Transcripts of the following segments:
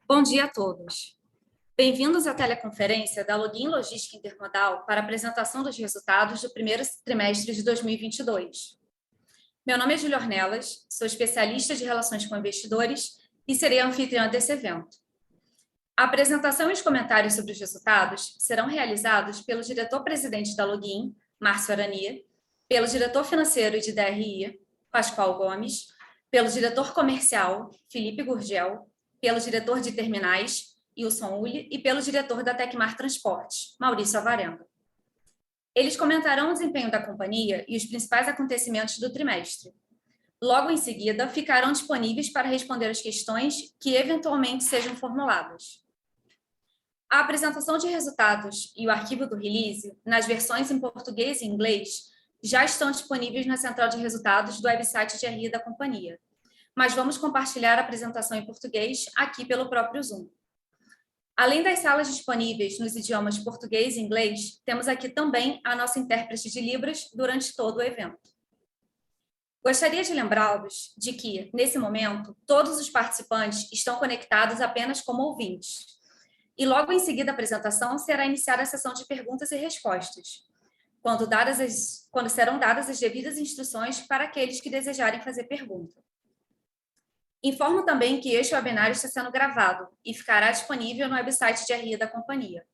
Bom dia a todos. Bem-vindos à teleconferência da Login Logística Intermodal para a apresentação dos resultados do primeiro trimestre de 2022. Meu nome é Júlia Ornelas, sou especialista de relações com investidores e serei a anfitriã desse evento. A apresentação e os comentários sobre os resultados serão realizados pelo diretor-presidente da Login, Márcio Arani, pelo diretor financeiro e de DRI, Pascoal Gomes, pelo diretor comercial, Felipe Gurgel, pelo diretor de terminais, Wilson Uli, e pelo diretor da Tecmar Transportes, Maurício Alvarenga. Eles comentarão o desempenho da companhia e os principais acontecimentos do trimestre. Logo em seguida, ficarão disponíveis para responder as questões que eventualmente sejam formuladas. A apresentação de resultados e o arquivo do release, nas versões em português e inglês, já estão disponíveis na central de resultados do website de RI da companhia, mas vamos compartilhar a apresentação em português aqui pelo próprio Zoom. Além das salas disponíveis nos idiomas português e inglês, temos aqui também a nossa intérprete de Libras durante todo o evento. Gostaria de lembrá-los de que, nesse momento, todos os participantes estão conectados apenas como ouvintes. E logo em seguida da apresentação será iniciada a sessão de perguntas e respostas, quando serão dadas as devidas instruções para aqueles que desejarem fazer pergunta. Informo também que este webinar está sendo gravado e ficará disponível no website de RI da companhia.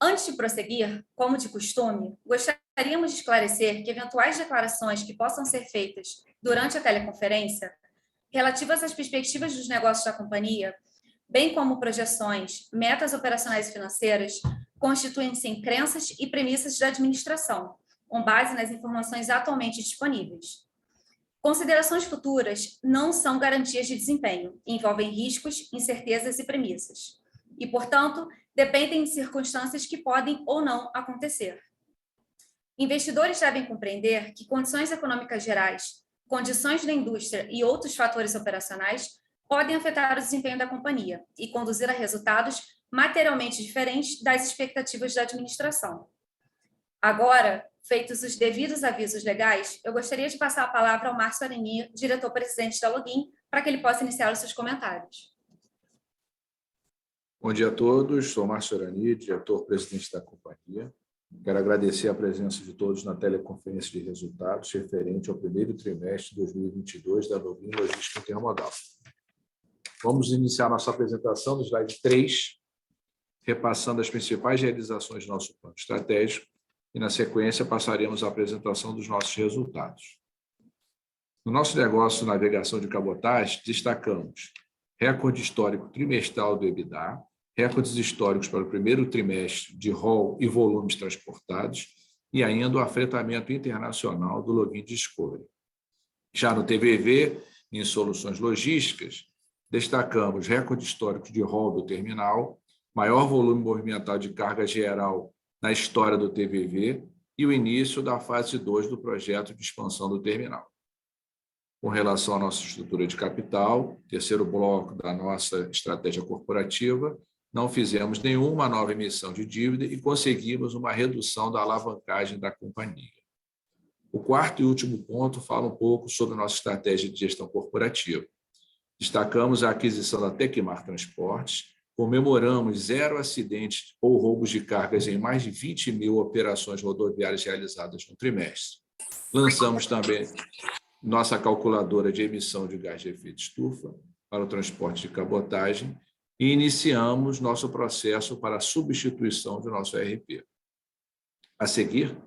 Antes de prosseguir, como de costume, gostaríamos de esclarecer que eventuais declarações que possam ser feitas durante a teleconferência, relativas às perspectivas dos negócios da companhia, bem como projeções, metas operacionais e financeiras, constituem-se em crenças e premissas da administração, com base nas informações atualmente disponíveis. Considerações futuras não são garantias de desempenho, envolvem riscos, incertezas e premissas, e, portanto, dependem de circunstâncias que podem ou não acontecer. Investidores devem compreender que condições econômicas gerais, condições da indústria e outros fatores operacionais podem afetar o desempenho da companhia e conduzir a resultados materialmente diferentes das expectativas da administração. Agora, feitos os devidos avisos legais, eu gostaria de passar a palavra ao Márcio Arani, diretor-presidente da Login, para que ele possa iniciar os seus comentários. Bom dia a todos, sou Márcio Arani, diretor-presidente da companhia. Quero agradecer a presença de todos na teleconferência de resultados referente ao primeiro trimestre de 2022 da Login Logística Intermodal. Vamos iniciar nossa apresentação no slide 3, repassando as principais realizações do nosso plano estratégico e, na sequência, passaremos à apresentação dos nossos resultados. No nosso negócio navegação de cabotagem, destacamos recorde histórico trimestral do EBITDA, recordes históricos para o primeiro trimestre de haul e volumes transportados e ainda o afretamento internacional do Login Discovery. Já no TVV, em soluções logísticas, destacamos recorde histórico de haul do terminal, maior volume movimentado de carga geral na história do TVV e o início da fase 2 do projeto de expansão do terminal. Com relação à nossa estrutura de capital, terceiro bloco da nossa estratégia corporativa, não fizemos nenhuma nova emissão de dívida e conseguimos uma redução da alavancagem da companhia. O quarto e último ponto fala um pouco sobre a nossa estratégia de gestão corporativa. Destacamos a aquisição da Tecmar Transportes, comemoramos 0 acidentes ou roubos de cargas em mais de 20 mil operações rodoviárias realizadas no trimestre. Lançamos também nossa calculadora de emissão de gás de efeito estufa para o transporte de cabotagem e iniciamos nosso processo para a substituição do nosso ERP. A seguir,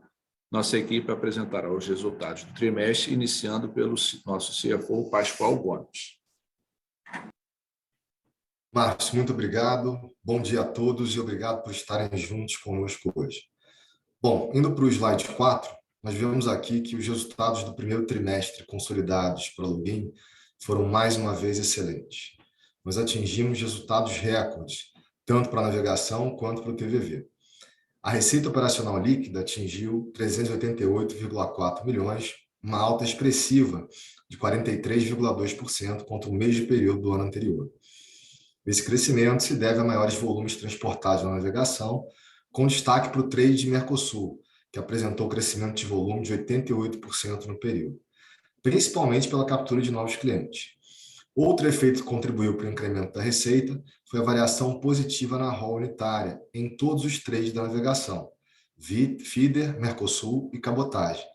nossa equipe apresentará os resultados do trimestre, iniciando pelo nosso CFO, Pascoal Gomes. Márcio, muito obrigado. Bom dia a todos e obrigado por estarem juntos conosco hoje. Bom, indo para o slide 4, nós vemos aqui que os resultados do primeiro trimestre consolidados para a Login foram mais uma vez excelentes. Nós atingimos resultados recordes, tanto para a navegação quanto para o TVV. A receita operacional líquida atingiu 388,4 milhões, uma alta expressiva de 43,2% contra o mesmo período do ano anterior. Esse crescimento se deve a maiores volumes transportados na navegação, com destaque para o trade de Mercosul, que apresentou crescimento de volume de 88% no período, principalmente pela captura de novos clientes. Outro efeito que contribuiu para o incremento da receita foi a variação positiva na ROL unitária em todos os trades da navegação, feeder, Mercosul e cabotagem,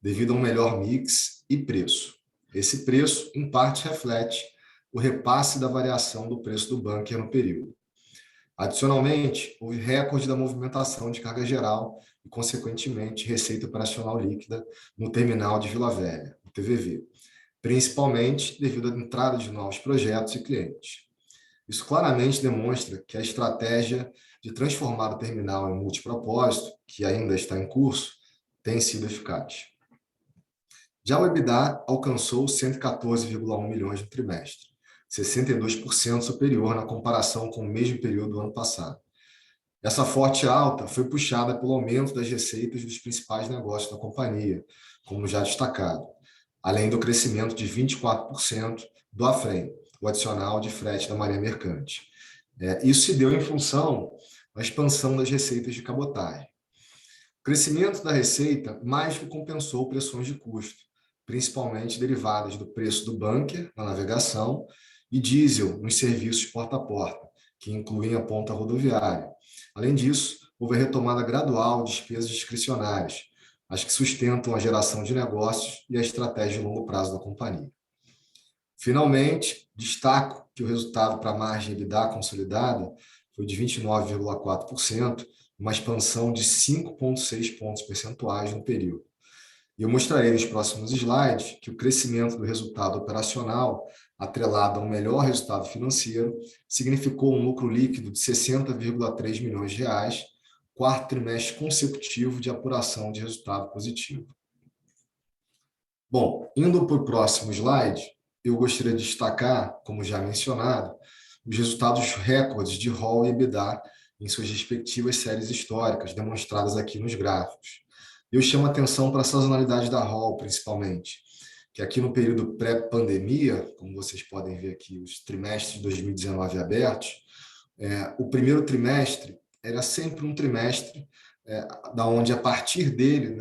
devido a um melhor mix e preço. Esse preço, em parte, reflete o repasse da variação do preço do bunker no período. Adicionalmente, houve recorde da movimentação de carga geral e, consequentemente, receita operacional líquida no terminal de Vila Velha, o TVV, principalmente devido à entrada de novos projetos e clientes. Isso claramente demonstra que a estratégia de transformar o terminal em multipropósito, que ainda está em curso, tem sido eficaz. Já o EBITDA alcançou 114,1 milhões no trimestre, 62% superior na comparação com o mesmo período do ano passado. Essa forte alta foi puxada pelo aumento das receitas dos principais negócios da companhia, como já destacado, além do crescimento de 24% do AFREM, o adicional de frete da Marinha Mercante. Isso se deu em função da expansão das receitas de cabotagem. O crescimento da receita mais que compensou pressões de custo, principalmente derivadas do preço do bunker na navegação e diesel nos serviços porta a porta, que incluem a ponta rodoviária. Além disso, houve a retomada gradual de despesas discricionárias, as que sustentam a geração de negócios e a estratégia de longo prazo da companhia. Finalmente, destaco que o resultado para a margem EBITDA consolidada foi de 29,4%, uma expansão de 5,6 pontos percentuais no período. E eu mostrarei nos próximos slides que o crescimento do resultado operacional, atrelado a um melhor resultado financeiro, significou um lucro líquido de 60,3 milhões de reais, quarto trimestre consecutivo de apuração de resultado positivo. Bom, indo para o próximo slide, eu gostaria de destacar, como já mencionado, os resultados recordes de ROL e EBITDA em suas respectivas séries históricas, demonstradas aqui nos gráficos. Eu chamo a atenção para a sazonalidade da ROL, principalmente, que aqui no período pré-pandemia, como vocês podem ver aqui, os trimestres de 2019 abertos, o primeiro trimestre era sempre um trimestre da onde, a partir dele,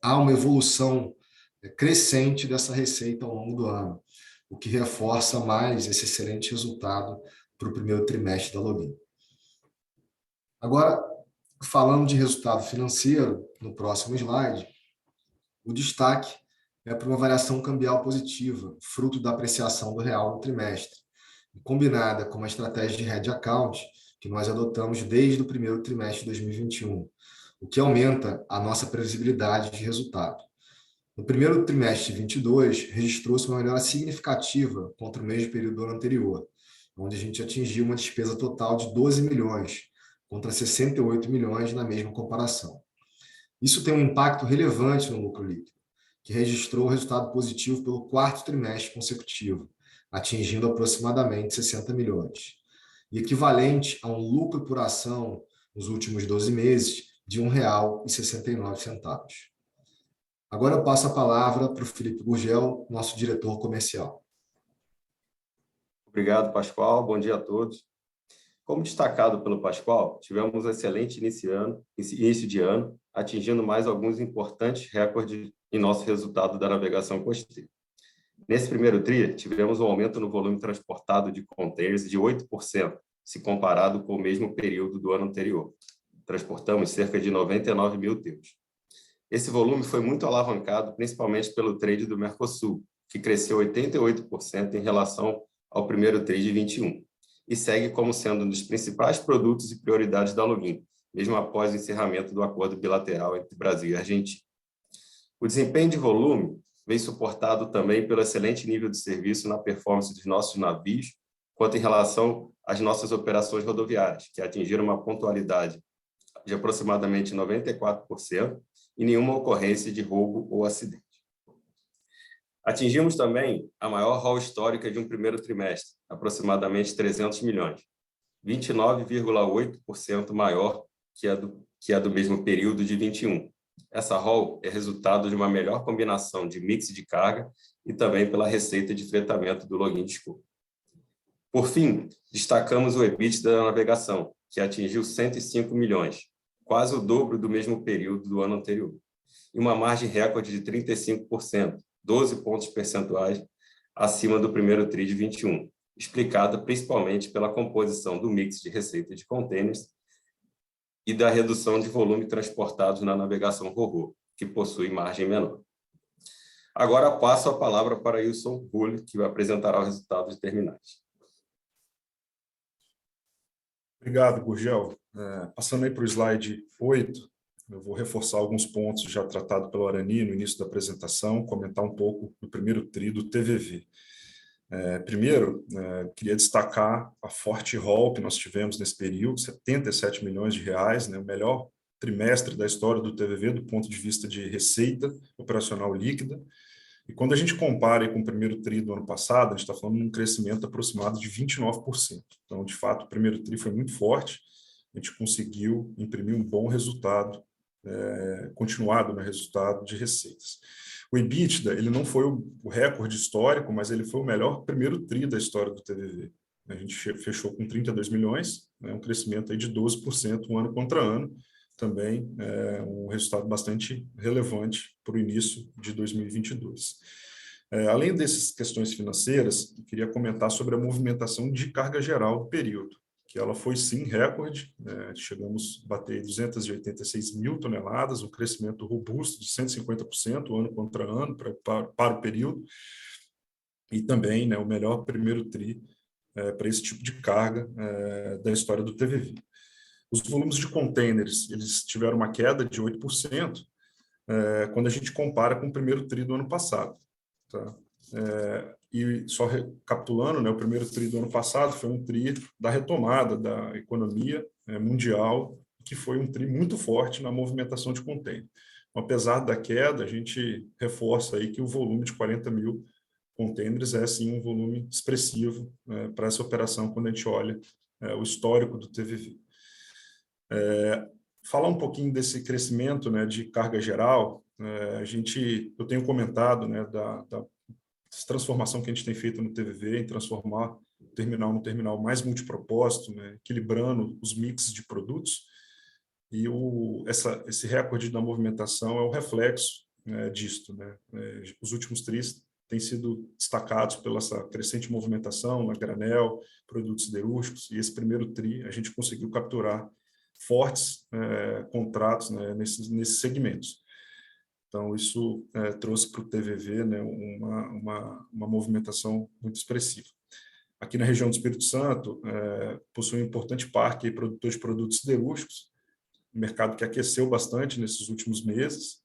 há uma evolução crescente dessa receita ao longo do ano, o que reforça mais esse excelente resultado para o primeiro trimestre da Login. Agora, falando de resultado financeiro, no próximo slide, o destaque é para uma variação cambial positiva, fruto da apreciação do real no trimestre, combinada com uma estratégia de hedge account que nós adotamos desde o primeiro trimestre de 2021, o que aumenta a nossa previsibilidade de resultado. No primeiro trimestre de 2022, registrou-se uma melhora significativa contra o mesmo período do ano anterior, onde a gente atingiu uma despesa total de 12 milhões, contra 68 milhões na mesma comparação. Isso tem um impacto relevante no lucro líquido, que registrou o resultado positivo pelo quarto trimestre consecutivo, atingindo aproximadamente 60 milhões, e equivalente a um lucro por ação nos últimos 12 meses de R$ 1,69. Agora eu passo a palavra para o Felipe Gurgel, nosso diretor comercial. Obrigado, Pascoal. Bom dia a todos. Como destacado pelo Pascoal, tivemos um excelente início de ano, atingindo mais alguns importantes recordes em nosso resultado da navegação costeira. Nesse primeiro TRI, tivemos um aumento no volume transportado de containers de 8%, se comparado com o mesmo período do ano anterior. Transportamos cerca de 99 mil TEUs. Esse volume foi muito alavancado, principalmente pelo trade do Mercosul, que cresceu 88% em relação ao primeiro TRI de 21, e segue como sendo um dos principais produtos e prioridades da Login, mesmo após o encerramento do acordo bilateral entre Brasil e Argentina. O desempenho de volume vem suportado também pelo excelente nível de serviço na performance dos nossos navios, quanto em relação às nossas operações rodoviárias, que atingiram uma pontualidade de aproximadamente 94% e nenhuma ocorrência de roubo ou acidente. Atingimos também a maior ROL histórica de um primeiro trimestre, aproximadamente 300 milhões, 29,8% maior que a do mesmo período de 21. Essa ROL é resultado de uma melhor combinação de mix de carga e também pela receita de fretamento do Login Desculpa. Por fim, destacamos o EBITDA da navegação, que atingiu 105 milhões, quase o dobro do mesmo período do ano anterior, e uma margem recorde de 35%, 12 pontos percentuais acima do primeiro TRI de 21, explicada principalmente pela composição do mix de receita de contêineres e da redução de volume transportado na navegação RoRo, que possui margem menor. Agora passo a palavra para Wilson Hull, que apresentará os resultados terminais. Obrigado, Gurgel. Passando aí para o slide 8, eu vou reforçar alguns pontos já tratados pelo Arani no início da apresentação, comentar um pouco do primeiro TRI do TVV. Primeiro, queria destacar a forte ROL que nós tivemos nesse período, 77 milhões de reais, né, o melhor trimestre da história do TVV do ponto de vista de receita operacional líquida. E quando a gente compara com o primeiro TRI do ano passado, a gente está falando de um crescimento aproximado de 29%. Então, de fato, o primeiro TRI foi muito forte, a gente conseguiu imprimir um bom resultado, continuado no resultado de receitas. O EBITDA, ele não foi o recorde histórico, mas ele foi o melhor primeiro TRI da história do TVV. A gente fechou com 32 milhões, né, um crescimento aí de 12% um ano contra ano, também um resultado bastante relevante para o início de 2022. Além dessas questões financeiras, eu queria comentar sobre a movimentação de carga geral do período, que ela foi sim recorde, chegamos a bater 286 mil toneladas, um crescimento robusto de 150% ano contra ano para o período, e também, né, o melhor primeiro TRI para esse tipo de carga da história do TVV. Os volumes de contêineres, eles tiveram uma queda de 8% quando a gente compara com o primeiro TRI do ano passado. Tá? E só recapitulando, né, o primeiro TRI do ano passado foi um TRI da retomada da economia mundial, que foi um TRI muito forte na movimentação de contêiner. Apesar da queda, a gente reforça aí que o volume de 40 mil contêineres é, sim, um volume expressivo para essa operação quando a gente olha o histórico do TVV. Falar um pouquinho desse crescimento, né, de carga geral, eu tenho comentado, né, da transformação que a gente tem feito no TVV, em transformar o terminal num terminal mais multipropósito, né, equilibrando os mix de produtos, e esse recorde da movimentação é o reflexo disto, né. Os últimos TRIs têm sido destacados pela essa crescente movimentação na granel, produtos siderúrgicos, e esse primeiro TRI a gente conseguiu capturar fortes contratos, né, nesses segmentos. Então, isso trouxe para o TVV, né, uma movimentação muito expressiva. Aqui na região do Espírito Santo, possui um importante parque produtor de produtos siderúrgicos, um mercado que aqueceu bastante nesses últimos meses,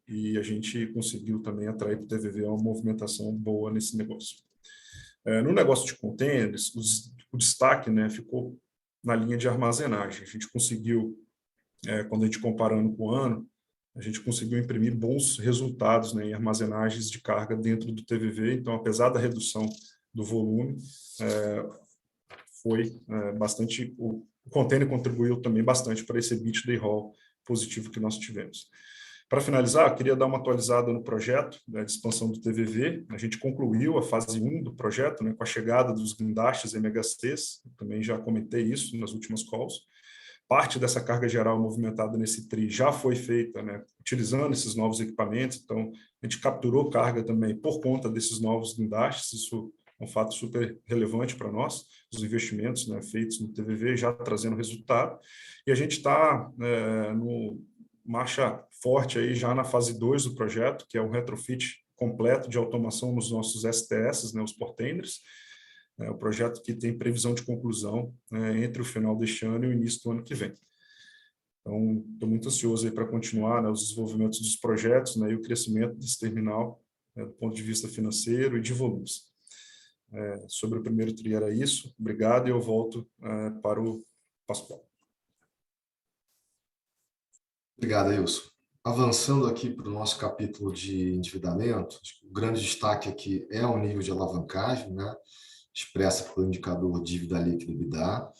e a gente conseguiu também atrair para o TVV uma movimentação boa nesse negócio. No negócio de contêineres, o destaque, né, ficou na linha de armazenagem. A gente conseguiu, quando a gente comparando com o ano, a gente conseguiu imprimir bons resultados, né, em armazenagens de carga dentro do TVV. Então, apesar da redução do volume, foi bastante. O container contribuiu também bastante para esse EBITDA e ROL positivo que nós tivemos. Para finalizar, eu queria dar uma atualizada no projeto, né, de expansão do TVV. A gente concluiu a fase 1 do projeto, né, com a chegada dos guindastes MHCs, eu também já comentei isso nas últimas calls. Parte dessa carga geral movimentada nesse TRI já foi feita, né, utilizando esses novos equipamentos, então a gente capturou carga também por conta desses novos guindastes, isso é um fato super relevante para nós, os investimentos, né, feitos no TVV já trazendo resultado, e a gente está no marcha forte aí já na fase 2 do projeto, que é o retrofit completo de automação nos nossos STS, né, os portainers, o projeto que tem previsão de conclusão entre o final deste ano e o início do ano que vem. Então, estou muito ansioso aí para continuar, né, os desenvolvimentos dos projetos, né, e o crescimento desse terminal, do ponto de vista financeiro e de volumes. Sobre o primeiro TRI era isso. Obrigado, e eu volto para o Pascoal. Obrigado, Wilson. Avançando aqui para o nosso capítulo de endividamento, o grande destaque aqui é o nível de alavancagem, né, expressa pelo indicador dívida líquida EBITDA.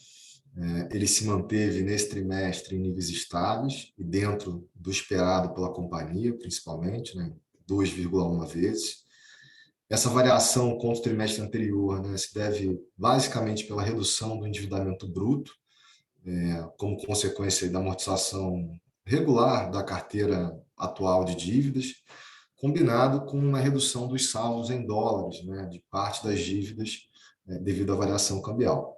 Ele se manteve nesse trimestre em níveis estáveis e dentro do esperado pela companhia, principalmente, né, 2,1 vezes. Essa variação contra o trimestre anterior, né, se deve basicamente pela redução do endividamento bruto, como consequência da amortização regular da carteira atual de dívidas, combinado com uma redução dos saldos em dólares, né, de parte das dívidas devido à variação cambial.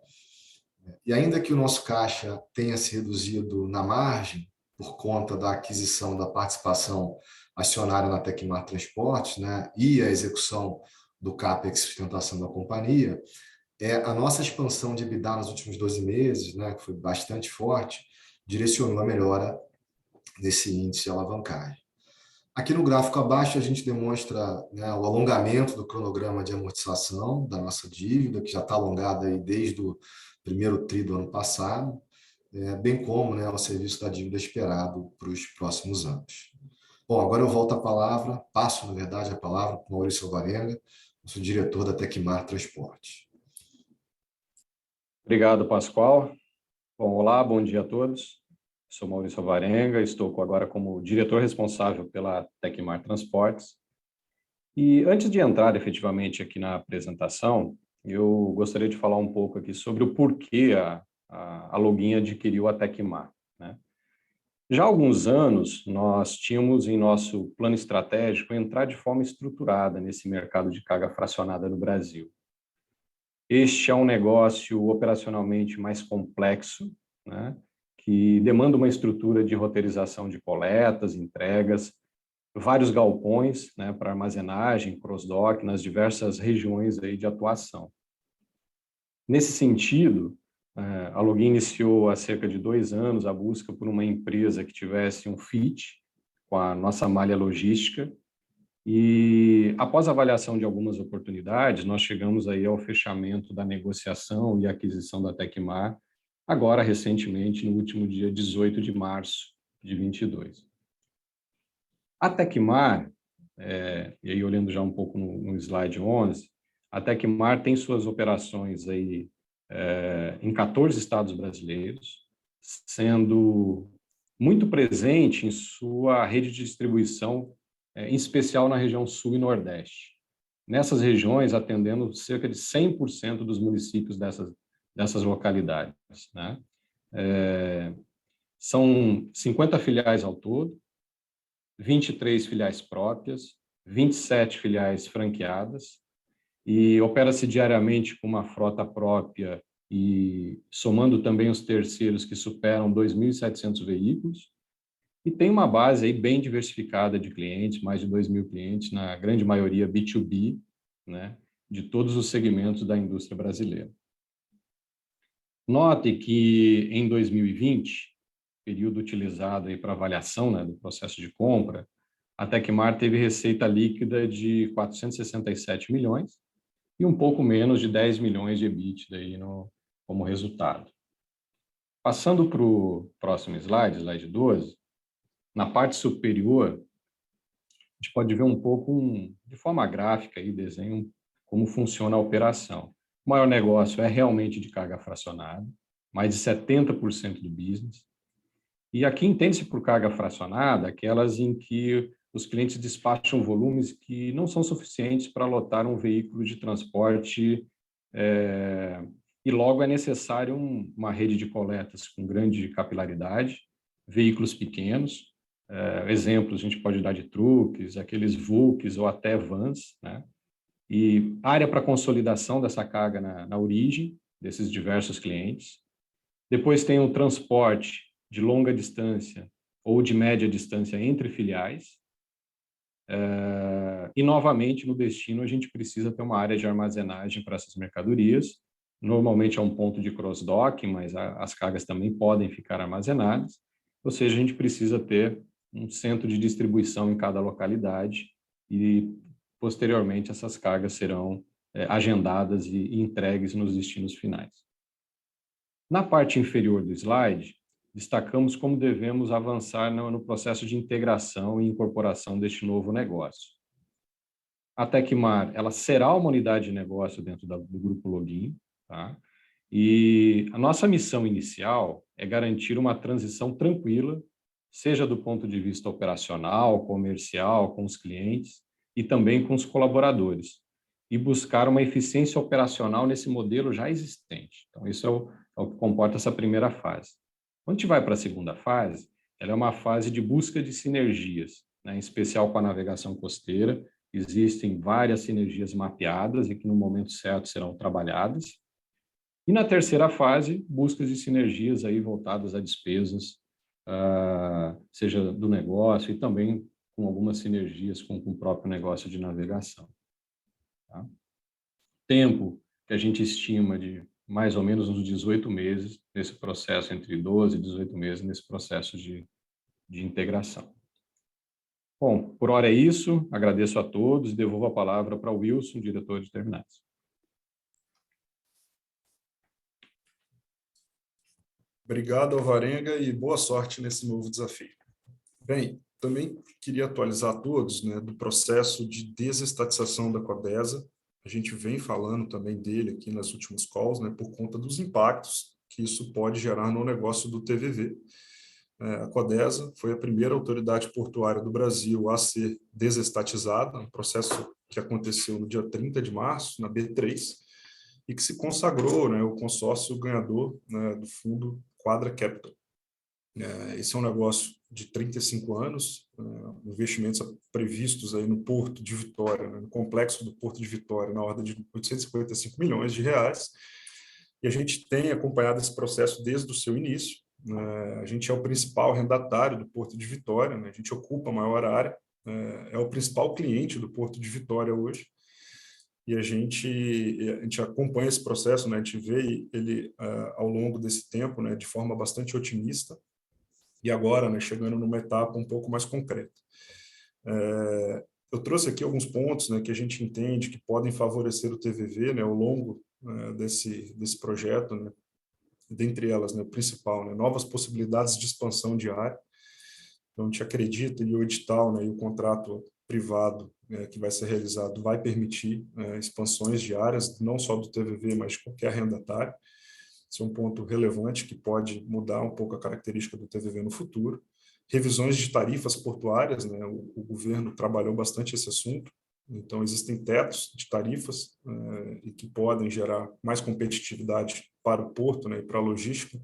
E ainda que o nosso caixa tenha se reduzido na margem, por conta da aquisição da participação acionária na Tecmar Transportes, né, e a execução do CAPEX sustentação da companhia, a nossa expansão de EBITDA nos últimos 12 meses, né, que foi bastante forte, direcionou a melhora desse índice de alavancagem. Aqui no gráfico abaixo a gente demonstra, né, o alongamento do cronograma de amortização da nossa dívida, que já está alongada aí desde o primeiro tri do ano passado, bem como, né, o serviço da dívida esperado para os próximos anos. Bom, agora eu volto a palavra, passo, na verdade, a palavra para o Maurício Alvarenga, nosso diretor da Tecmar Transportes. Obrigado, Pascoal. Bom, olá, bom dia a todos. Sou Maurício Alvarenga, estou agora como diretor responsável pela Tecmar Transportes. E antes de entrar efetivamente aqui na apresentação, eu gostaria de falar um pouco aqui sobre o porquê a Login adquiriu a Tecmar, né? Já há alguns anos, nós tínhamos em nosso plano estratégico entrar de forma estruturada nesse mercado de carga fracionada no Brasil. Este é um negócio operacionalmente mais complexo, né, que demanda uma estrutura de roteirização de coletas, entregas, vários galpões, né, para armazenagem, cross-dock nas diversas regiões aí de atuação. Nesse sentido, a Login iniciou há cerca de 2 anos a busca por uma empresa que tivesse um fit com a nossa malha logística. E após a avaliação de algumas oportunidades, nós chegamos aí ao fechamento da negociação e aquisição da Tecmar, agora recentemente, no último dia 18 de março de 22. A Tecmar, e aí olhando já um pouco no slide 11, a Tecmar tem suas operações aí em 14 estados brasileiros, sendo muito presente em sua rede de distribuição, em especial na região sul e nordeste. Nessas regiões, atendendo cerca de 100% dos municípios dessas localidades, né? São 50 filiais ao todo, 23 filiais próprias, 27 filiais franqueadas, e opera-se diariamente com uma frota própria e somando também os terceiros que superam 2.700 veículos, e tem uma base aí bem diversificada de clientes, mais de 2.000 clientes, na grande maioria B2B, né, de todos os segmentos da indústria brasileira. Note que em 2020, período utilizado aí para avaliação, né, do processo de compra, a Tecmar teve receita líquida de 467 milhões e um pouco menos de 10 milhões de EBITDA aí como resultado. Passando para o próximo slide, slide 12, na parte superior, a gente pode ver um pouco, de forma gráfica, aí, desenho como funciona a operação. O maior negócio é realmente de carga fracionada, mais de 70% do business. E aqui entende-se por carga fracionada aquelas em que os clientes despacham volumes que não são suficientes para lotar um veículo de transporte e logo é necessário uma rede de coletas com grande capilaridade, veículos pequenos, exemplos a gente pode dar de truques, aqueles Vulks ou até vans, né? E área para consolidação dessa carga na origem desses diversos clientes. Depois tem o transporte de longa distância ou de média distância entre filiais. E, novamente, no destino, a gente precisa ter uma área de armazenagem para essas mercadorias. Normalmente é um ponto de cross-dock, mas as cargas também podem ficar armazenadas. Ou seja, a gente precisa ter um centro de distribuição em cada localidade e, posteriormente, essas cargas serão agendadas e entregues nos destinos finais. Na parte inferior do slide, destacamos como devemos avançar no processo de integração e incorporação deste novo negócio. A Tecmar, ela será uma unidade de negócio dentro do Grupo Login, tá? E a nossa missão inicial é garantir uma transição tranquila, seja do ponto de vista operacional, comercial, com os clientes e também com os colaboradores, e buscar uma eficiência operacional nesse modelo já existente. Então, isso é o que comporta essa primeira fase. Quando a gente vai para a segunda fase, ela é uma fase de busca de sinergias né, em especial com a navegação costeira. Existem várias sinergias mapeadas e que no momento certo serão trabalhadas. E na terceira fase, buscas de sinergias aí voltadas a despesas, seja do negócio e também com algumas sinergias com o próprio negócio de navegação. Tá? Tempo que a gente estima de mais ou menos uns 18 meses nesse processo, entre 12 e 18 meses nesse processo de integração. Bom, por hora é isso. Agradeço a todos e devolvo a palavra para o Wilson, diretor de terminais. Obrigado, Alvarenga, e boa sorte nesse novo desafio. Bem, também queria atualizar a todos, né, do processo de desestatização da Codesa. A gente vem falando também dele aqui nas últimas calls, né, por conta dos impactos que isso pode gerar no negócio do TVV. A Codesa foi a primeira autoridade portuária do Brasil a ser desestatizada, um processo que aconteceu no dia 30 de março, na B3, e que se consagrou, né, o consórcio ganhador, né, do fundo Quadra Capital. Esse é um negócio de 35 anos, investimentos previstos aí no Porto de Vitória, né, no complexo do Porto de Vitória, na ordem de 855 milhões de reais, e a gente tem acompanhado esse processo desde o seu início. A gente é o principal arrendatário do Porto de Vitória, né, a gente ocupa a maior área, é o principal cliente do Porto de Vitória hoje, e a gente acompanha esse processo, né? A gente vê ele ao longo desse tempo, né, de forma bastante otimista, e agora, né, chegando numa etapa um pouco mais concreta. Eu trouxe aqui alguns pontos, né, que a gente entende que podem favorecer o TVV, né, ao longo desse projeto, né, dentre elas, né, o principal, né, novas possibilidades de expansão de área. Então, a gente acredita que o edital, né, e o contrato privado que vai ser realizado vai permitir expansões de áreas, não só do TVV, mas de qualquer arrendatário. Esse é um ponto relevante que pode mudar um pouco a característica do TVV no futuro. Revisões de tarifas portuárias, né, o governo trabalhou bastante esse assunto, então existem tetos de tarifas e que podem gerar mais competitividade para o porto, né, e para a logística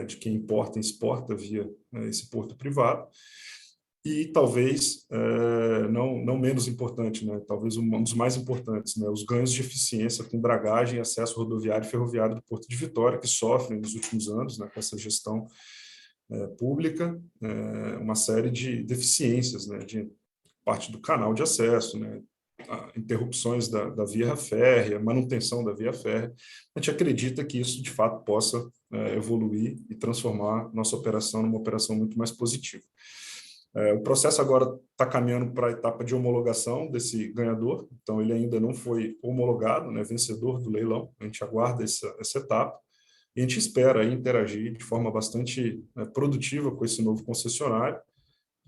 de quem importa e exporta via esse porto privado. E talvez, não menos importante, né, talvez um dos mais importantes, né, os ganhos de eficiência com dragagem e acesso rodoviário e ferroviário do Porto de Vitória, que sofrem nos últimos anos, né, com essa gestão pública, uma série de deficiências, né, de parte do canal de acesso, né, interrupções da via férrea, manutenção da via férrea. A gente acredita que isso, de fato, possa evoluir e transformar nossa operação numa operação muito mais positiva. O processo agora está caminhando para a etapa de homologação desse ganhador, então ele ainda não foi homologado, né, vencedor do leilão, a gente aguarda essa etapa, e a gente espera aí interagir de forma bastante produtiva com esse novo concessionário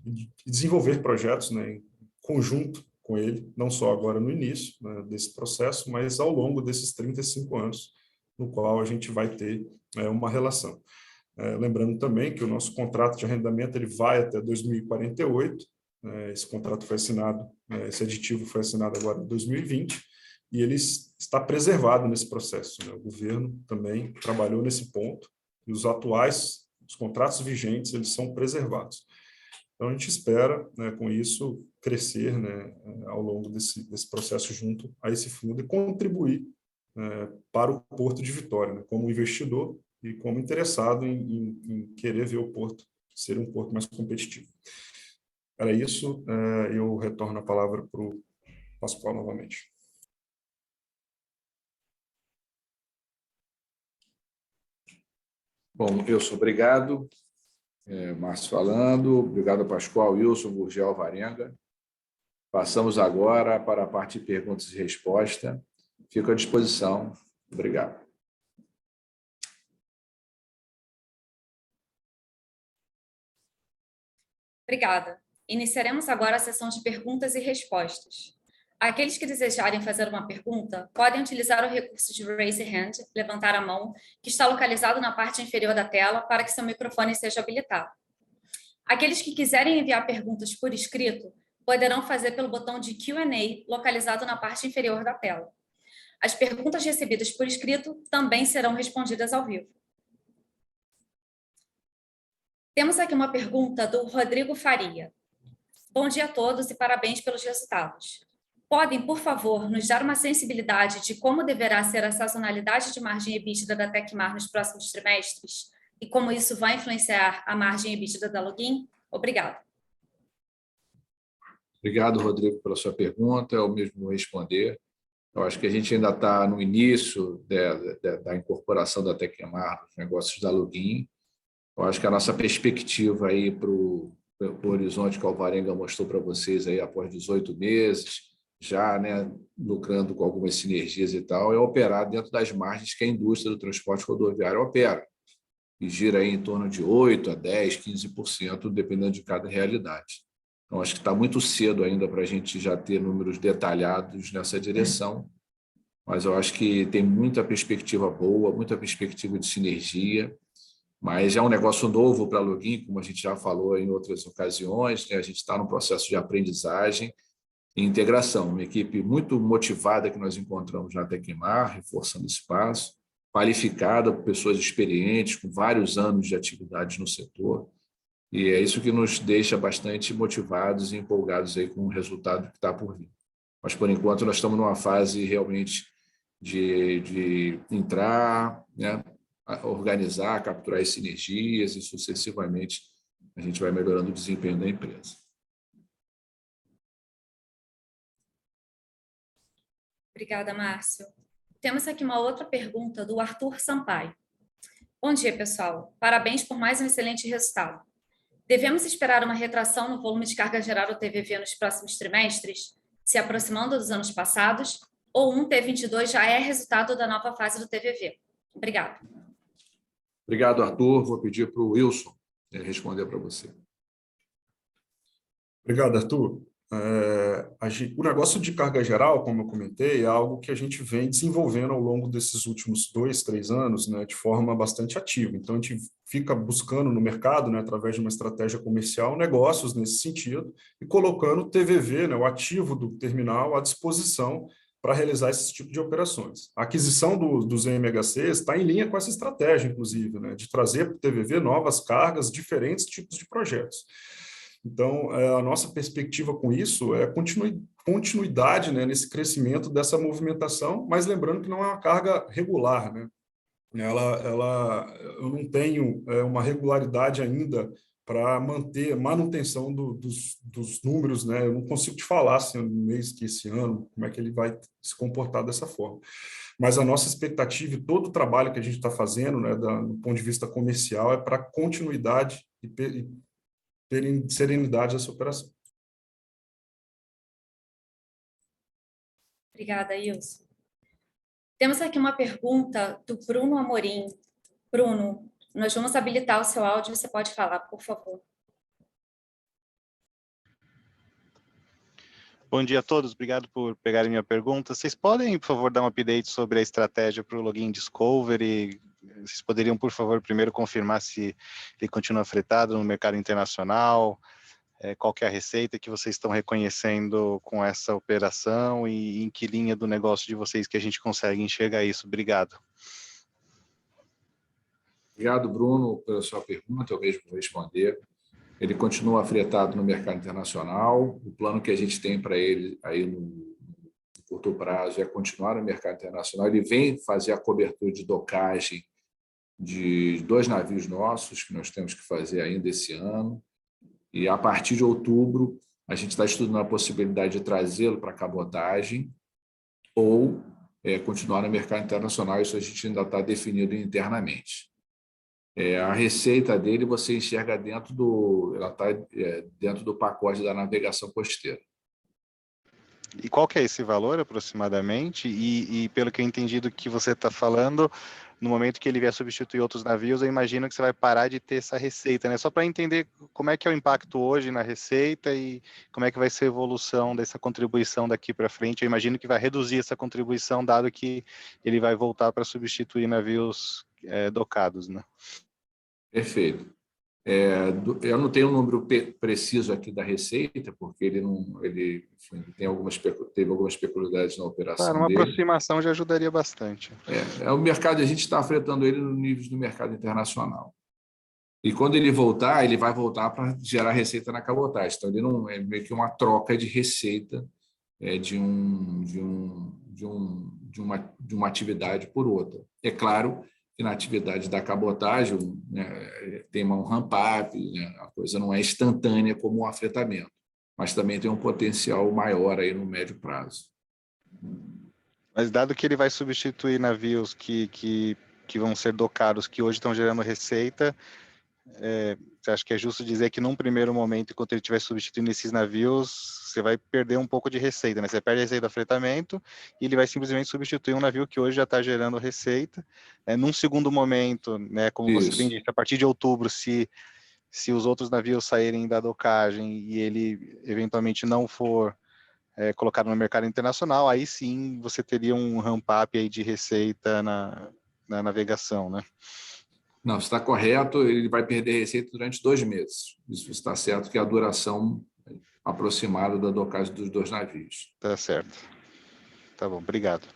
e desenvolver projetos, né, em conjunto com ele, não só agora no início, né, desse processo, mas ao longo desses 35 anos, no qual a gente vai ter uma relação. Lembrando também que o nosso contrato de arrendamento ele vai até 2048, esse contrato foi assinado, esse aditivo foi assinado agora em 2020, e ele está preservado nesse processo, né? O governo também trabalhou nesse ponto, e os contratos vigentes, eles são preservados. Então, a gente espera, né, com isso, crescer, né, ao longo desse processo junto a esse fundo e contribuir para o Porto de Vitória, né, como investidor e como interessado em querer ver o porto ser um porto mais competitivo. Era isso, eu retorno a palavra para o Pascoal novamente. Bom, Wilson, obrigado. Márcio falando, obrigado, Pascoal, Wilson, Gurgel, Alvarenga. Passamos agora para a parte de perguntas e respostas. Fico à disposição. Obrigado. Obrigada. Iniciaremos agora a sessão de perguntas e respostas. Aqueles que desejarem fazer uma pergunta podem utilizar o recurso de Raise Hand, levantar a mão, que está localizado na parte inferior da tela para que seu microfone seja habilitado. Aqueles que quiserem enviar perguntas por escrito poderão fazer pelo botão de Q&A localizado na parte inferior da tela. As perguntas recebidas por escrito também serão respondidas ao vivo. Temos aqui uma pergunta do Rodrigo Faria. Bom dia a todos e parabéns pelos resultados. Podem, por favor, nos dar uma sensibilidade de como deverá ser a sazonalidade de margem EBITDA da Tecmar nos próximos trimestres e como isso vai influenciar a margem EBITDA da Login? Obrigada. Obrigado, Rodrigo, pela sua pergunta. Eu mesmo vou responder. Eu acho que a gente ainda está no início da incorporação da Tecmar nos negócios da Login. Eu acho que a nossa perspectiva aí para o horizonte que o Alvarenga mostrou para vocês aí após 18 meses, já, né, lucrando com algumas sinergias e tal, é operar dentro das margens que a indústria do transporte rodoviário opera, e gira aí em torno de 8% a 10%, 15%, dependendo de cada realidade. Então, acho que está muito cedo ainda para a gente já ter números detalhados nessa direção, mas eu acho que tem muita perspectiva boa, muita perspectiva de sinergia, mas é um negócio novo para a Login, como a gente já falou em outras ocasiões, né? A gente está no processo de aprendizagem e integração, uma equipe muito motivada que nós encontramos na Tecmar, reforçando esse espaço, qualificada por pessoas experientes, com vários anos de atividade no setor, e é isso que nos deixa bastante motivados e empolgados aí com o resultado que está por vir. Mas, por enquanto, nós estamos numa fase realmente de entrar, né, organizar, capturar as sinergias e, sucessivamente, a gente vai melhorando o desempenho da empresa. Obrigada, Márcio. Temos aqui uma outra pergunta do Arthur Sampaio. Bom dia, pessoal. Parabéns por mais um excelente resultado. Devemos esperar uma retração no volume de carga geral do TVV nos próximos trimestres, se aproximando dos anos passados, ou um T22 já é resultado da nova fase do TVV? Obrigada. Obrigado, Arthur. Vou pedir para o Wilson responder para você. Obrigado, Arthur. O negócio de carga geral, como eu comentei, é algo que a gente vem desenvolvendo ao longo desses últimos 2, 3 anos, né, de forma bastante ativa. Então, a gente fica buscando no mercado, né, através de uma estratégia comercial, negócios nesse sentido e colocando o TVV, né, o ativo do terminal, à disposição para realizar esse tipo de operações. A aquisição dos MHCs está em linha com essa estratégia, inclusive, né, de trazer para o TVV novas cargas, diferentes tipos de projetos. Então, a nossa perspectiva com isso é continuidade, né, nesse crescimento dessa movimentação, mas lembrando que não é uma carga regular, né? Eu não tenho uma regularidade ainda para manter a manutenção dos números, né? Eu não consigo te falar assim, no mês que esse ano, como é que ele vai se comportar dessa forma. Mas a nossa expectativa e todo o trabalho que a gente está fazendo, né, do ponto de vista comercial, é para continuidade e terem serenidade essa operação. Obrigada, Ilson. Temos aqui uma pergunta do Bruno Amorim. Bruno, nós vamos habilitar o seu áudio, você pode falar, por favor. Bom dia a todos, obrigado por pegarem minha pergunta. Vocês podem, por favor, dar um update sobre a estratégia para o Login Discovery? Vocês poderiam, por favor, primeiro confirmar se ele continua fretado no mercado internacional, qual que é a receita que vocês estão reconhecendo com essa operação e em que linha do negócio de vocês que a gente consegue enxergar isso. Obrigado. Obrigado, Bruno, pela sua pergunta, eu mesmo vou responder. Ele continua fretado no mercado internacional. O plano que a gente tem para ele aí no curto prazo é continuar no mercado internacional. Ele vem fazer a cobertura de docagem de 2 navios nossos, que nós temos que fazer ainda esse ano. E, a partir de outubro, a gente está estudando a possibilidade de trazê-lo para cabotagem ou continuar no mercado internacional. Isso a gente ainda está definido internamente. A receita dele você enxerga dentro do pacote da navegação costeira. E qual que é esse valor, aproximadamente? E pelo que eu entendi do que você está falando, no momento que ele vier substituir outros navios, eu imagino que você vai parar de ter essa receita, né? Só para entender como é que é o impacto hoje na receita e como é que vai ser a evolução dessa contribuição daqui para frente. Eu imagino que vai reduzir essa contribuição, dado que ele vai voltar para substituir navios docados, né? Perfeito. Eu não tenho um número preciso aqui da receita, porque ele teve algumas peculiaridades na operação Claro, uma dele. aproximação já ajudaria bastante. O mercado, a gente está afetando ele no nível do mercado internacional. E quando ele voltar, ele vai voltar para gerar receita na cabotagem. Então, ele não é meio que uma troca de receita de uma atividade por outra. É claro que na atividade da cabotagem, né, tem um ramp-up, né, a coisa não é instantânea como o afretamento, mas também tem um potencial maior aí no médio prazo. Mas dado que ele vai substituir navios que vão ser docados, que hoje estão gerando receita, você acha que é justo dizer que num primeiro momento, enquanto ele estiver substituindo esses navios, você vai perder um pouco de receita, né? Você perde a receita do afretamento e ele vai simplesmente substituir um navio que hoje já está gerando receita. Num segundo momento, né, como você bem disse, a partir de outubro, se os outros navios saírem da docagem e ele eventualmente não for colocado no mercado internacional, aí sim você teria um ramp-up aí de receita na navegação, né? Não, está correto, ele vai perder receita durante 2 meses. Isso está certo, que é a duração aproximada da docagem dos 2 navios. Tá certo. Tá bom, obrigado.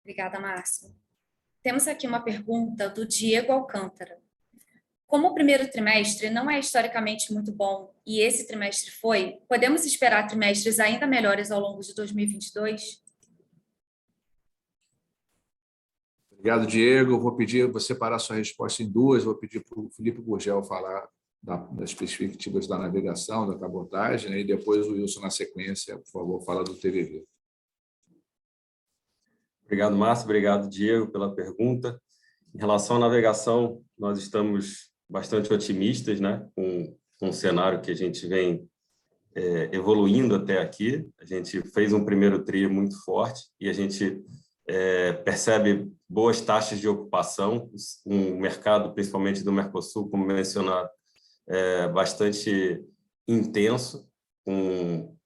Obrigada, Márcio. Temos aqui uma pergunta do Diego Alcântara. Como o primeiro trimestre não é historicamente muito bom e esse trimestre foi, podemos esperar trimestres ainda melhores ao longo de 2022? Obrigado, Diego. Vou separar sua resposta em 2. Vou pedir para o Felipe Gurgel falar das perspectivas da navegação, da cabotagem, né? E depois o Wilson, na sequência, por favor, fala do TVV. Obrigado, Márcio. Obrigado, Diego, pela pergunta. Em relação à navegação, nós estamos bastante otimistas, né, com o cenário que a gente vem evoluindo até aqui. A gente fez um primeiro TRI muito forte e a gente percebe boas taxas de ocupação, um mercado, principalmente do Mercosul, como mencionado, bastante intenso, com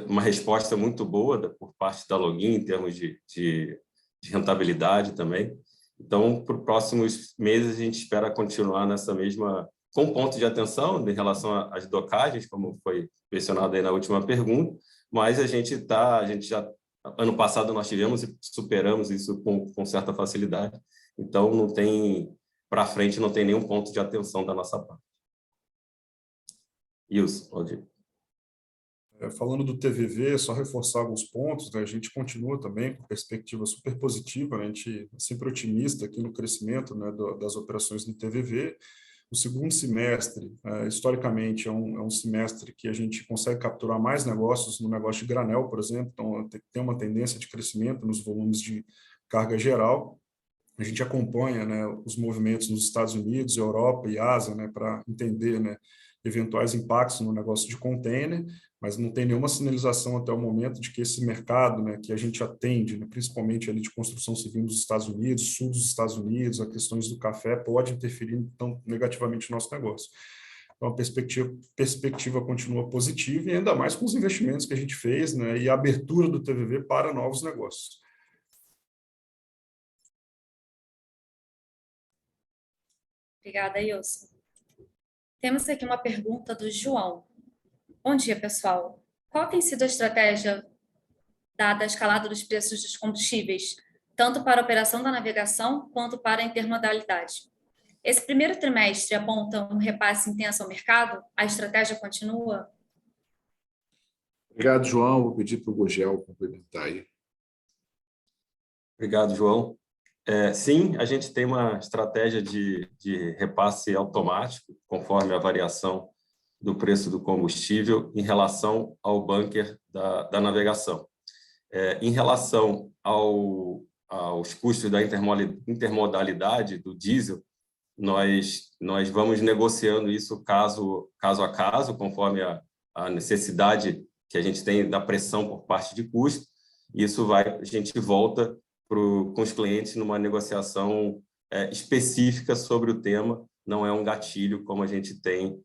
uma resposta muito boa por parte da Login em termos de rentabilidade também. Então, para os próximos meses, a gente espera continuar nessa mesma, com ponto de atenção em relação às docagens, como foi mencionado aí na última pergunta, mas a gente já ano passado nós tivemos e superamos isso com certa facilidade. Então, para frente, não tem nenhum ponto de atenção da nossa parte. Wilson, pode ir. Falando do TVV, só reforçar alguns pontos, né? A gente continua também com perspectiva super positiva, né? A gente é sempre otimista aqui no crescimento, né, das operações no TVV. O segundo semestre, historicamente, é um semestre que a gente consegue capturar mais negócios no negócio de granel, por exemplo, então tem uma tendência de crescimento nos volumes de carga geral. A gente acompanha, né, os movimentos nos Estados Unidos, Europa e Ásia, né, para entender, né, eventuais impactos no negócio de container, mas não tem nenhuma sinalização até o momento de que esse mercado, né, que a gente atende, né, principalmente ali de construção civil nos Estados Unidos, sul dos Estados Unidos, as questões do café, pode interferir tão negativamente no nosso negócio. Então, a perspectiva continua positiva e ainda mais com os investimentos que a gente fez, né, e a abertura do TVV para novos negócios. Obrigada, Wilson. Temos aqui uma pergunta do João. Bom dia, pessoal. Qual tem sido a estratégia dada a escalada dos preços dos combustíveis, tanto para a operação da navegação quanto para a intermodalidade? Esse primeiro trimestre aponta um repasse intenso ao mercado? A estratégia continua? Obrigado, João. Vou pedir para o Gurgel complementar aí. Obrigado, João. Sim, a gente tem uma estratégia de repasse automático, conforme a variação do preço do combustível em relação ao bunker da navegação. Em relação aos custos da intermodalidade do diesel, nós vamos negociando isso caso a caso, conforme a necessidade que a gente tem da pressão por parte de custo. Isso a gente volta com os clientes numa negociação específica sobre o tema, não é um gatilho como a gente tem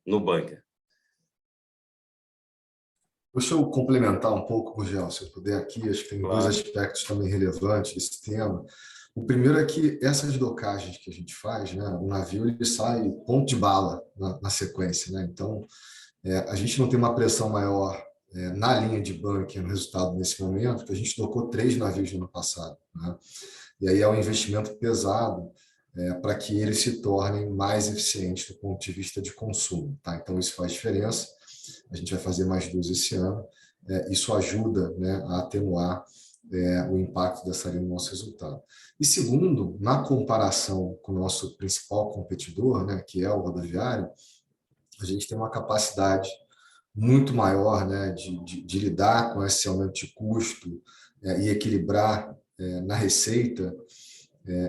no bunker. Deixa eu complementar um pouco, Gurgel, se eu puder aqui, acho que tem dois aspectos também relevantes desse tema. O primeiro é que essas docagens que a gente faz, né, o navio ele sai ponto de bala na sequência, né? Então, a gente não tem uma pressão maior na linha de bunker no resultado nesse momento, que a gente tocou 3 navios no ano passado, né? E aí é um investimento pesado para que eles se tornem mais eficientes do ponto de vista de consumo, tá? Então, isso faz diferença. A gente vai fazer mais 2 esse ano. Isso ajuda, né, a atenuar o impacto dessa linha no nosso resultado. E segundo, na comparação com o nosso principal competidor, né, que é o rodoviário, a gente tem uma capacidade muito maior, né, de lidar com esse aumento de custo e equilibrar na receita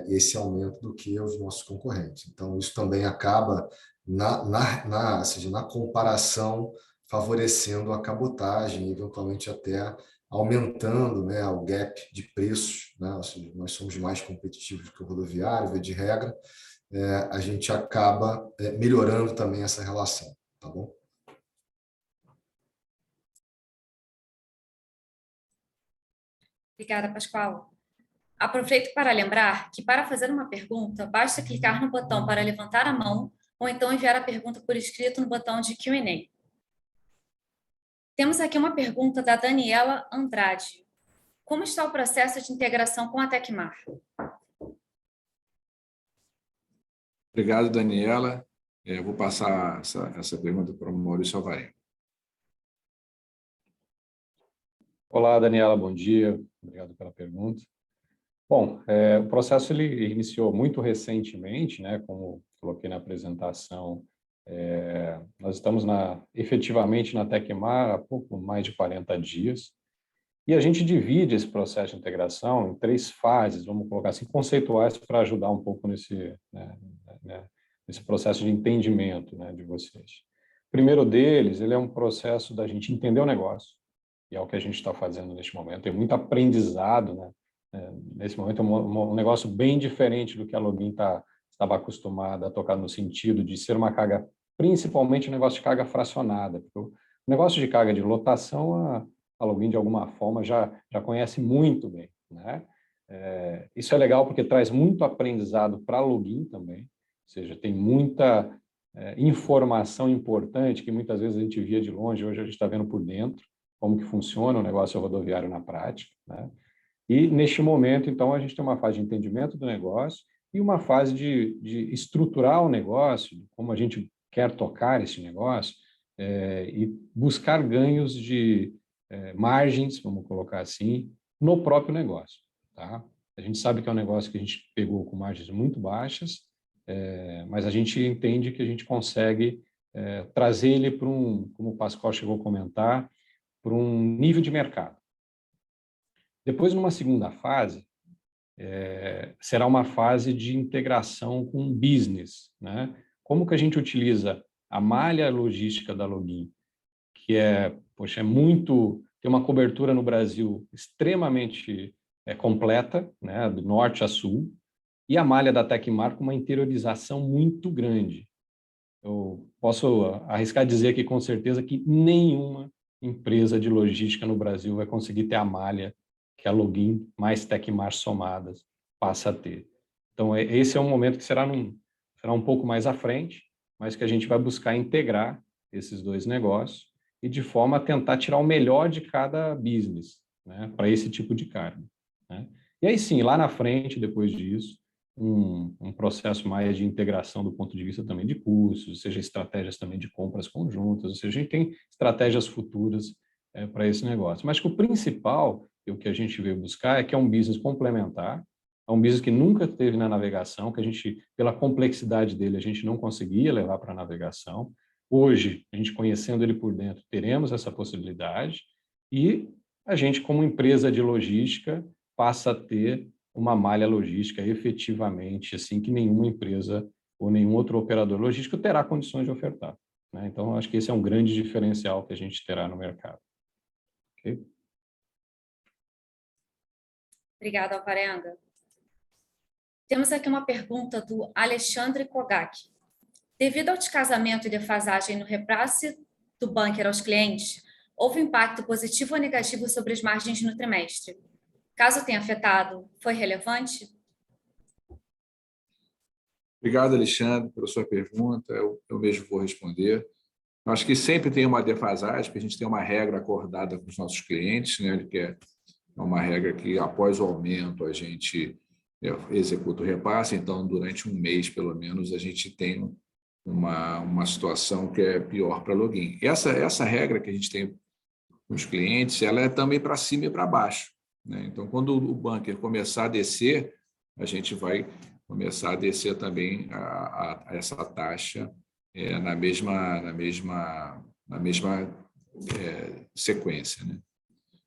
esse aumento do que os nossos concorrentes. Então, isso também acaba, ou seja, na comparação, favorecendo a cabotagem, eventualmente até aumentando, né, o gap de preços, né? Ou seja, nós somos mais competitivos que o rodoviário, via de regra, a gente acaba melhorando também essa relação, tá bom? Obrigada, Pascoal. Aproveito para lembrar que, para fazer uma pergunta, basta clicar no botão para levantar a mão ou então enviar a pergunta por escrito no botão de Q&A. Temos aqui uma pergunta da Daniela Andrade. Como está o processo de integração com a Tecmar? Obrigado, Daniela. Eu vou passar essa pergunta para o Maurício Alvarenga. Olá, Daniela, bom dia. Obrigado pela pergunta. Bom, o processo ele iniciou muito recentemente, né? Como coloquei na apresentação, nós estamos efetivamente na Tecmar há pouco mais de 40 dias, e a gente divide esse processo de integração em 3 fases, vamos colocar assim, conceituais, para ajudar um pouco nesse processo de entendimento, né, de vocês. O primeiro deles, ele é um processo da gente entender o negócio, e é o que a gente está fazendo neste momento. Tem muito aprendizado, né? Nesse momento é um negócio bem diferente do que a Login estava acostumada a tocar, no sentido de ser uma carga, principalmente um negócio de carga fracionada. Porque o negócio de carga de lotação, a Login, de alguma forma, já conhece muito bem, né? Isso é legal porque traz muito aprendizado para a Login também, ou seja, tem muita informação importante que muitas vezes a gente via de longe, hoje a gente está vendo por dentro como que funciona o negócio rodoviário na prática, né? E, neste momento, então, a gente tem uma fase de entendimento do negócio e uma fase de estruturar o negócio, como a gente quer tocar esse negócio, e buscar ganhos de margens, vamos colocar assim, no próprio negócio, tá? A gente sabe que é um negócio que a gente pegou com margens muito baixas, mas a gente entende que a gente consegue trazer ele para como o Pascoal chegou a comentar, para um nível de mercado. Depois, numa segunda fase, será uma fase de integração com o business, né? Como que a gente utiliza a malha logística da Login, que tem uma cobertura no Brasil extremamente completa, né? Do norte a sul, e a malha da Tecmar com uma interiorização muito grande. Eu posso arriscar dizer aqui com certeza que nenhuma empresa de logística no Brasil vai conseguir ter a malha que a Login mais Tecmar somadas passa a ter. Então, esse é um momento que será um pouco mais à frente, mas que a gente vai buscar integrar esses 2 negócios e de forma a tentar tirar o melhor de cada business, né, para esse tipo de carga, né? E aí sim, lá na frente, depois disso, um processo mais de integração do ponto de vista também de custos, ou seja, estratégias também de compras conjuntas, ou seja, a gente tem estratégias futuras para esse negócio. Mas que o principal, e o que a gente veio buscar, é que é um business complementar, é um business que nunca teve na navegação, que a gente, pela complexidade dele, a gente não conseguia levar para a navegação. Hoje, a gente conhecendo ele por dentro, teremos essa possibilidade, e a gente, como empresa de logística, passa a ter uma malha logística efetivamente, assim, que nenhuma empresa ou nenhum outro operador logístico terá condições de ofertar, né? Então, acho que esse é um grande diferencial que a gente terá no mercado. Okay? Obrigada, Alvarenga. Temos aqui uma pergunta do Alexandre Kogak. Devido ao descasamento e defasagem no repasse do bunker aos clientes, houve impacto positivo ou negativo sobre as margens no trimestre? Caso tenha afetado, foi relevante? Obrigado, Alexandre, pela sua pergunta. Eu mesmo vou responder. Acho que sempre tem uma defasagem, porque a gente tem uma regra acordada com os nossos clientes, né, que é uma regra que, após o aumento, a gente executa o repasse, então, durante um mês, pelo menos, a gente tem uma situação que é pior para login. Essa regra que a gente tem com os clientes, ela é também para cima e para baixo, né? Então, quando o bunker começar a descer, a gente vai começar a descer também essa taxa na mesma sequência, né?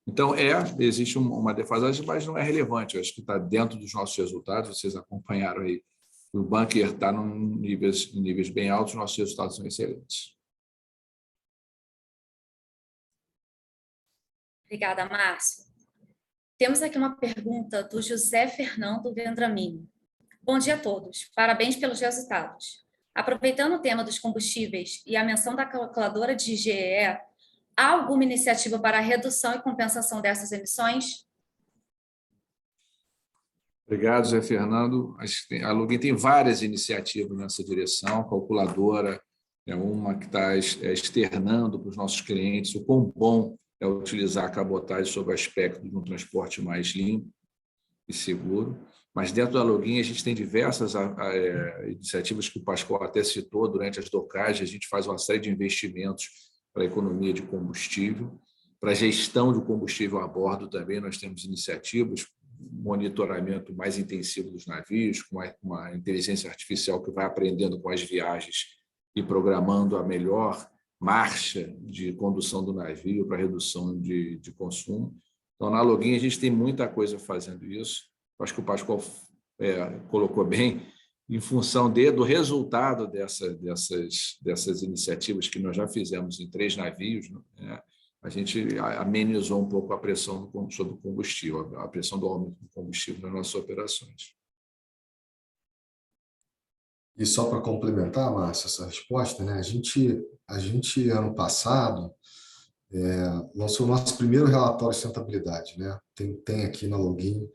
Então, existe uma defasagem, mas não é relevante. Eu acho que está dentro dos nossos resultados. Vocês acompanharam aí. O bunker está em níveis bem altos, nossos resultados são excelentes. Obrigada, Márcio. Temos aqui uma pergunta do José Fernando Vendramin. Bom dia a todos. Parabéns pelos resultados. Aproveitando o tema dos combustíveis e a menção da calculadora de GEE, há alguma iniciativa para a redução e compensação dessas emissões? Obrigado, Zé Fernando. A Login tem várias iniciativas nessa direção. A calculadora é uma que está externando para os nossos clientes o quão bom é utilizar a cabotagem sob o aspecto de um transporte mais limpo e seguro. Mas dentro da Login a gente tem diversas iniciativas que o Pascoal até citou durante as docagens. A gente faz uma série de investimentos para a economia de combustível, para a gestão do combustível a bordo também nós temos iniciativas, monitoramento mais intensivo dos navios, com uma inteligência artificial que vai aprendendo com as viagens e programando a melhor marcha de condução do navio para redução de consumo. Então, na Login a gente tem muita coisa fazendo isso. Acho que o Pascoal colocou bem, em função do resultado dessas iniciativas que nós já fizemos em 3 navios, né, a gente amenizou um pouco a pressão sobre o combustível, a pressão do aumento do combustível nas nossas operações. E só para complementar, Márcio, essa resposta, né? A gente ano passado, lançou o nosso primeiro relatório de sustentabilidade, né? Tem aqui na Login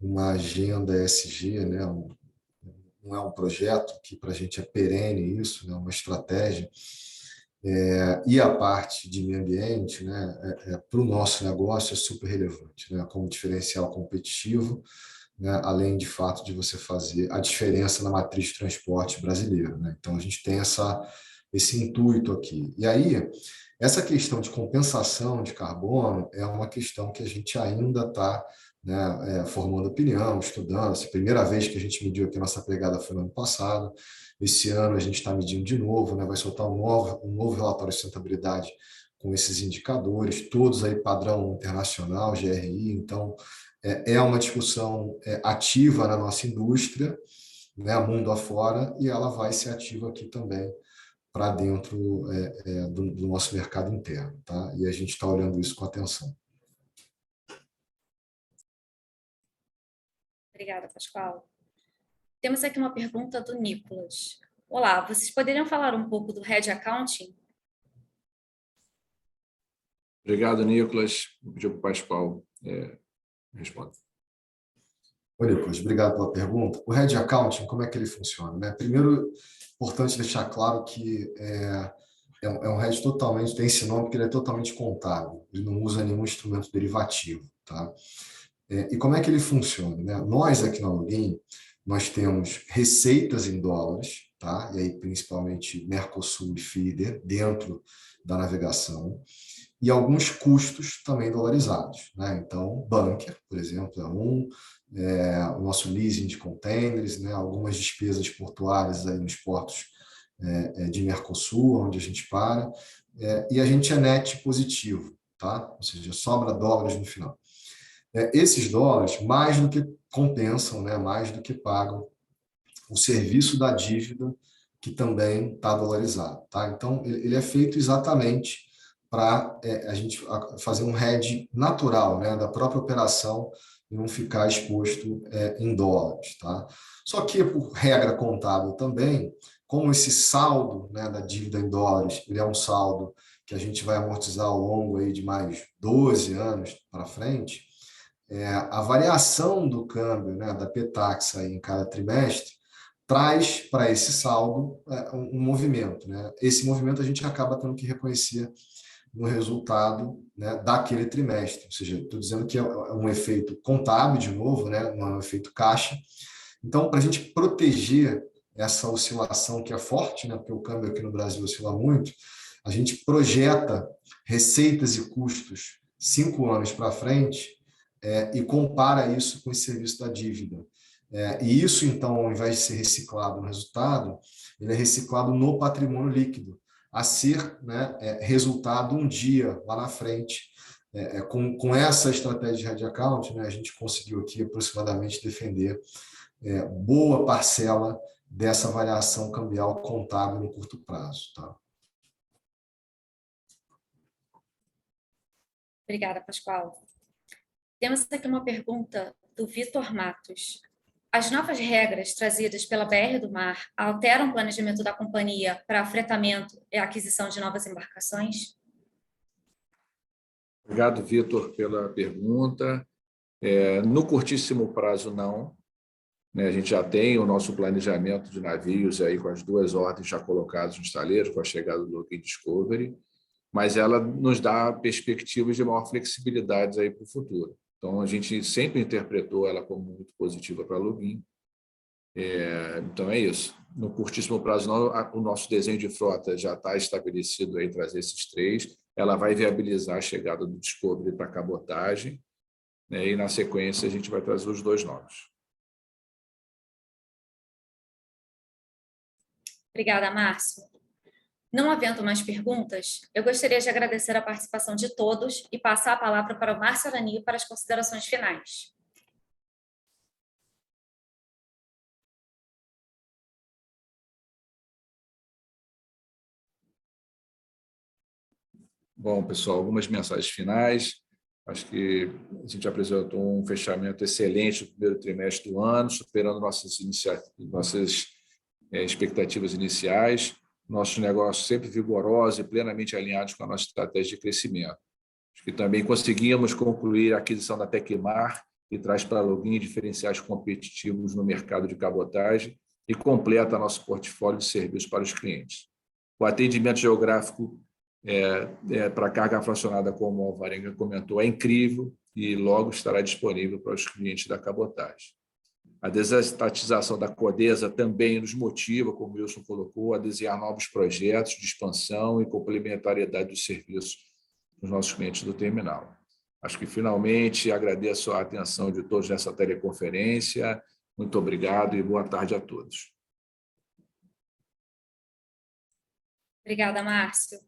uma agenda ESG, né? Não é um projeto que para a gente é perene isso, né? Uma estratégia. E a parte de meio ambiente, né? Para o nosso negócio é super relevante, né? Como diferencial competitivo, né? Além de fato de você fazer a diferença na matriz de transporte brasileira, né? Então a gente tem esse intuito aqui. E aí, essa questão de compensação de carbono é uma questão que a gente ainda está, né, formando opinião, estudando. A primeira vez que a gente mediu aqui a nossa pegada foi no ano passado. Esse ano a gente está medindo de novo, né, vai soltar um novo relatório de sustentabilidade com esses indicadores, todos aí padrão internacional, GRI. Então, é uma discussão ativa na nossa indústria, né, mundo afora, e ela vai ser ativa aqui também para dentro do nosso mercado interno, tá? E a gente está olhando isso com atenção. Obrigada, Pascoal. Temos aqui uma pergunta do Nicolas. Olá, vocês poderiam falar um pouco do Head Accounting? Obrigado, Nicolas. Vou pedir para o Pascoal responder. Oi, Nicolas, obrigado pela pergunta. O Head Accounting, como é que ele funciona, né? Primeiro, importante deixar claro que é um hedge totalmente, tem esse nome porque ele é totalmente contábil, ele não usa nenhum instrumento derivativo, tá? E como é que ele funciona, né? Nós aqui na Login, nós temos receitas em dólares, tá? E aí principalmente Mercosul e FIDER dentro da navegação, e alguns custos também dolarizados, né? Então, bunker, por exemplo, o nosso leasing de containers, né? Algumas despesas portuárias aí nos portos de Mercosul, onde a gente para, e a gente é net positivo, tá? Ou seja, sobra dólares no final. Esses dólares mais do que compensam, né? Mais do que pagam o serviço da dívida, que também está dolarizado, tá? Então, ele é feito exatamente para a gente fazer um hedge natural, né? Da própria operação e não ficar exposto em dólares, tá? Só que, por regra contábil também, como esse saldo, né, da dívida em dólares, ele é um saldo que a gente vai amortizar ao longo aí de mais 12 anos para frente, a variação do câmbio, né, da Petax aí em cada trimestre traz para esse saldo um movimento, né? Esse movimento a gente acaba tendo que reconhecer no resultado, né, daquele trimestre. Ou seja, estou dizendo que é um efeito contábil, de novo, né? Não é um efeito caixa. Então, para a gente proteger essa oscilação que é forte, né? Porque o câmbio aqui no Brasil oscila muito, a gente projeta receitas e custos 5 anos para frente e compara isso com esse serviço da dívida. E isso, então, ao invés de ser reciclado no resultado, ele é reciclado no patrimônio líquido, a ser, né, resultado um dia lá na frente. Com essa estratégia de hedge account, né, a gente conseguiu aqui aproximadamente defender boa parcela dessa variação cambial contábil no curto prazo. Tá? Obrigada, Pascoal. Temos aqui uma pergunta do Vitor Matos. As novas regras trazidas pela BR do Mar alteram o planejamento da companhia para fretamento e aquisição de novas embarcações? Obrigado, Vitor, pela pergunta. No curtíssimo prazo, não. A gente já tem o nosso planejamento de navios aí com as 2 ordens já colocadas no estaleiro, com a chegada do Login Discovery, mas ela nos dá perspectivas de maior flexibilidade aí para o futuro. Então, a gente sempre interpretou ela como muito positiva para a Login. Então, é isso. No curtíssimo prazo, não, o nosso desenho de frota já está estabelecido aí, trazer esses 3. Ela vai viabilizar a chegada do Discovery para a cabotagem, né? E, na sequência, a gente vai trazer os 2 novos. Obrigada, Márcio. Não havendo mais perguntas, eu gostaria de agradecer a participação de todos e passar a palavra para o Márcio Arani para as considerações finais. Bom, pessoal, algumas mensagens finais. Acho que a gente apresentou um fechamento excelente no primeiro trimestre do ano, superando nossas expectativas iniciais. Nossos negócios sempre vigorosos e plenamente alinhados com a nossa estratégia de crescimento. Acho que também conseguimos concluir a aquisição da Tecmar, que traz para a Login diferenciais competitivos no mercado de cabotagem e completa nosso portfólio de serviços para os clientes. O atendimento geográfico para carga fracionada, como o Alvarenga comentou, é incrível e logo estará disponível para os clientes da cabotagem. A desestatização da Codesa também nos motiva, como o Wilson colocou, a desenhar novos projetos de expansão e complementariedade dos serviços dos nossos clientes do terminal. Acho que, finalmente, agradeço a atenção de todos nessa teleconferência. Muito obrigado e boa tarde a todos. Obrigada, Márcio.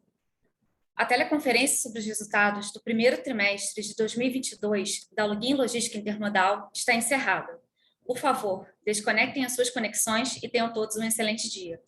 A teleconferência sobre os resultados do primeiro trimestre de 2022 da Login Logística Intermodal está encerrada. Por favor, desconectem as suas conexões e tenham todos um excelente dia.